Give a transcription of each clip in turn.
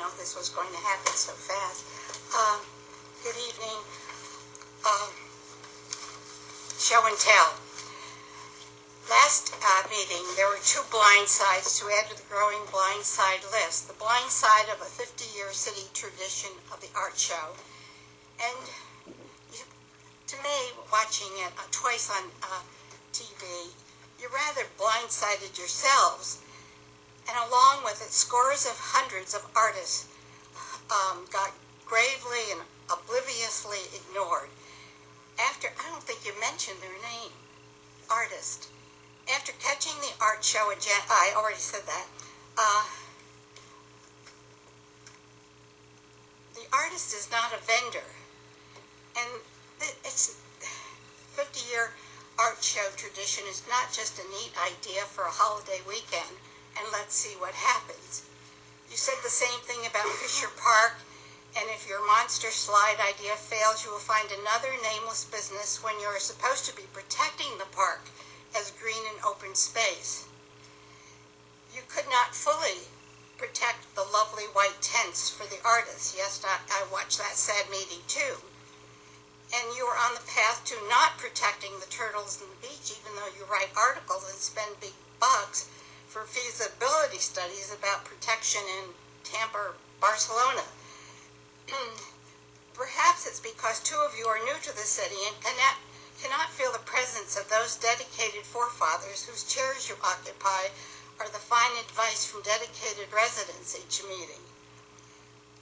know this was going to happen so fast. Good evening. Show and tell. Last meeting, there were 2 blind sides to add to the growing blind side list. The blind side of a 50-year city tradition of the art show. And to me, watching it twice on TV, you're rather blindsided yourselves. And along with it, scores of hundreds of artists got gravely and obliviously ignored. I don't think you mentioned their name, artist. After catching the art show in I already said that, the artist is not a vendor. And it's 50-year art show tradition is not just a neat idea for a holiday weekend, and let's see what happens. You said the same thing about Fisher Park, and if your monster slide idea fails, you will find another nameless business when you're supposed to be protecting the park as green and open space. You could not fully protect the lovely white tents for the artists. Yes, I watched that sad meeting too. And you are on the path to not protecting the turtles in the beach, even though you write articles and spend big bucks for feasibility studies about protection in Tampa or Barcelona. Perhaps it's because 2 of you are new to the city and cannot feel the presence of those dedicated forefathers whose chairs you occupy are the fine advice from dedicated residents each meeting.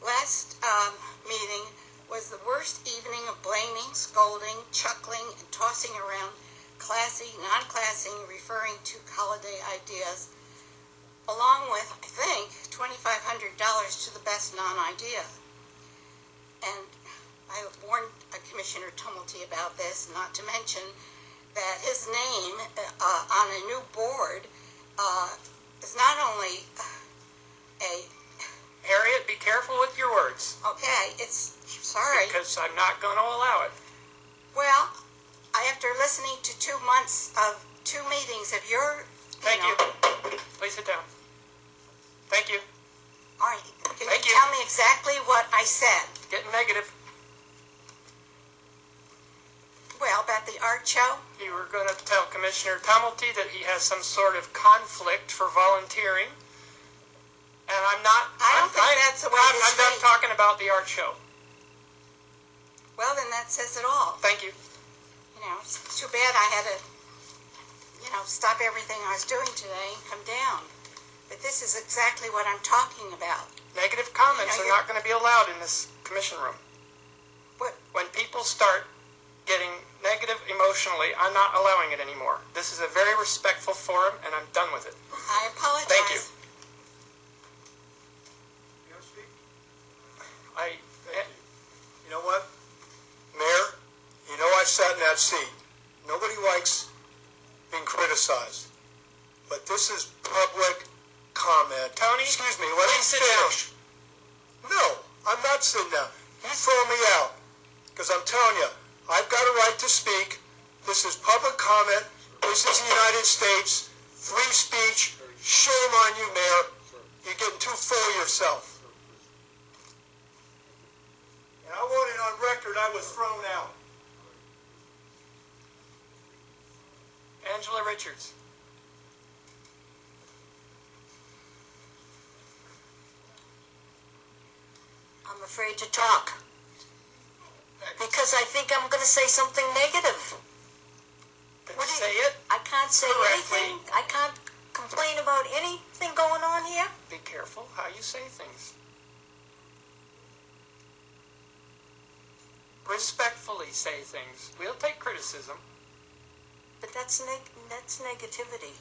Last meeting was the worst evening of blaming, scolding, chuckling, and tossing around classy, non-classy, referring to holiday ideas, along with, I think, $2,500 to the best non-idea. And I warned Commissioner Tumulty about this, not to mention that his name on a new board is not only a... Harriet, be careful with your words. Okay, sorry. Because I'm not going to allow it. Well, after listening to 2 months of 2 meetings of your... Thank you. Please sit down. Thank you. All right, can you tell me exactly what I said? Getting negative. Well, about the art show? You were going to tell Commissioner Tumulty that he has some sort of conflict for volunteering. And I'm not... I don't think that's the way it is. I'm done talking about the art show. Well, then that says it all. Thank you. It's too bad I had to, stop everything I was doing today and come down. But this is exactly what I'm talking about. Negative comments are not going to be allowed in this commission room. What? When people start getting negative emotionally, I'm not allowing it anymore. This is a very respectful forum, and I'm done with it. I apologize. Thank you. You want to speak? You know what? Mayor, I sat in that seat. Nobody likes being criticized. But this is public comment. Tony, excuse me, let me finish. No, I'm not sitting down. You throw me out. Because I'm telling you, I've got a right to speak. This is public comment. This is the United States. Free speech. Shame on you, Mayor. You're getting too full of yourself. And I want it on record I was thrown out. Angela Richards. I'm afraid to talk. Because I think I'm going to say something negative. Say it. I can't say correctly. anything. I can't complain about anything going on here. Be careful how you say things. Respectfully say things. We'll take criticism. But that's negativity.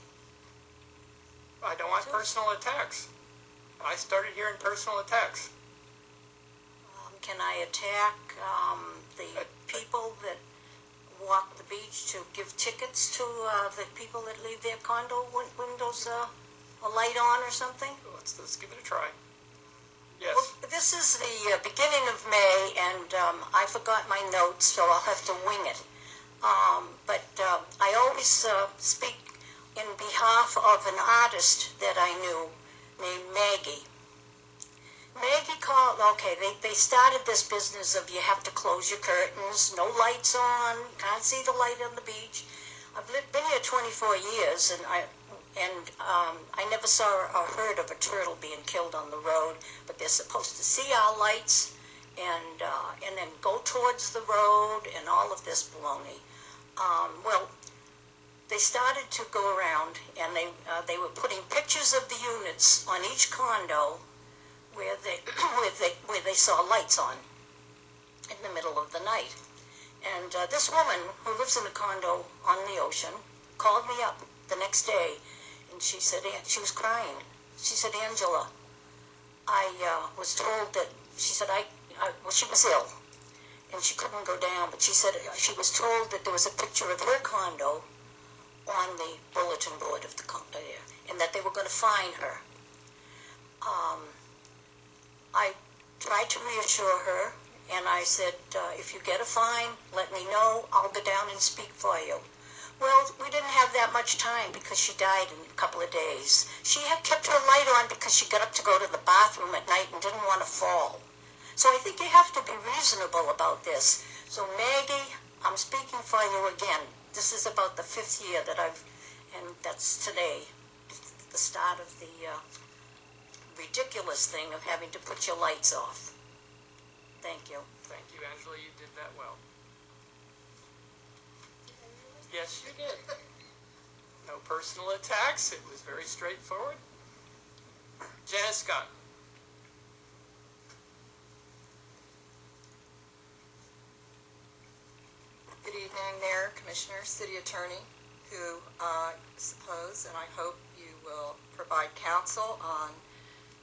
I don't want personal attacks. I started hearing personal attacks. Can I attack the people that walk the beach to give tickets to the people that leave their condo windows a light on or something? Let's give it a try. Yes. Well, this is the beginning of May, and I forgot my notes, so I'll have to wing it. But I always speak in behalf of an artist that I knew named Maggie. Maggie okay, they started this business of you have to close your curtains, no lights on, can't see the light on the beach. I've been here 24 years, and I never saw or heard of a turtle being killed on the road, but they're supposed to see our lights and then go towards the road and all of this baloney. Well, they started to go around, and they were putting pictures of the units on each condo where they saw lights on in the middle of the night. And this woman who lives in a condo on the ocean called me up the next day, and she said, she was crying. She said, Angela, I was told that, she said, well, she was ill, and she couldn't go down, but she said she was told that there was a picture of her condo on the bulletin board of the condo there, and that they were going to fine her. I tried to reassure her, and I said, if you get a fine, let me know. I'll go down and speak for you. Well, we didn't have that much time because she died in a couple of days. She had kept her light on because she got up to go to the bathroom at night and didn't want to fall. So I think you have to be reasonable about this. So Maggie, I'm speaking for you again. This is about the 5th year that and that's today, the start of the ridiculous thing of having to put your lights off. Thank you. Thank you, Angela. You did that well. Yes, you did. No personal attacks. It was very straightforward. Janice Scott. Good evening, Mayor, Commissioner, City Attorney, who I suppose and I hope you will provide counsel on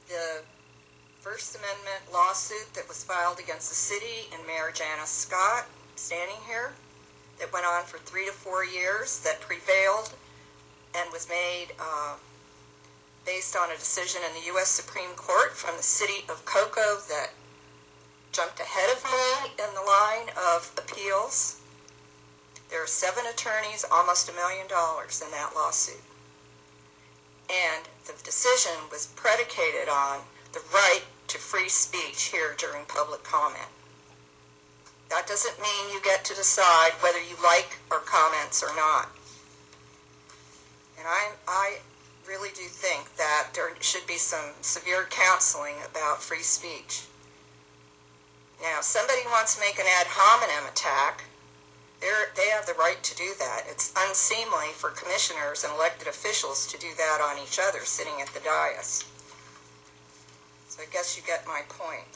the First Amendment lawsuit that was filed against the city and Mayor Janice Scott, standing here, that went on for 3 to 4 years, that prevailed and was made based on a decision in the U.S. Supreme Court from the city of Cocoa that jumped ahead of me in the line of appeals. There are 7 attorneys, almost $1 million in that lawsuit. And the decision was predicated on the right to free speech here during public comment. That doesn't mean you get to decide whether you like our comments or not. And I really do think that there should be some severe counseling about free speech. Now, if somebody wants to make an ad hominem attack, they have the right to do that. It's unseemly for commissioners and elected officials to do that on each other sitting at the dais. So I guess you get my point.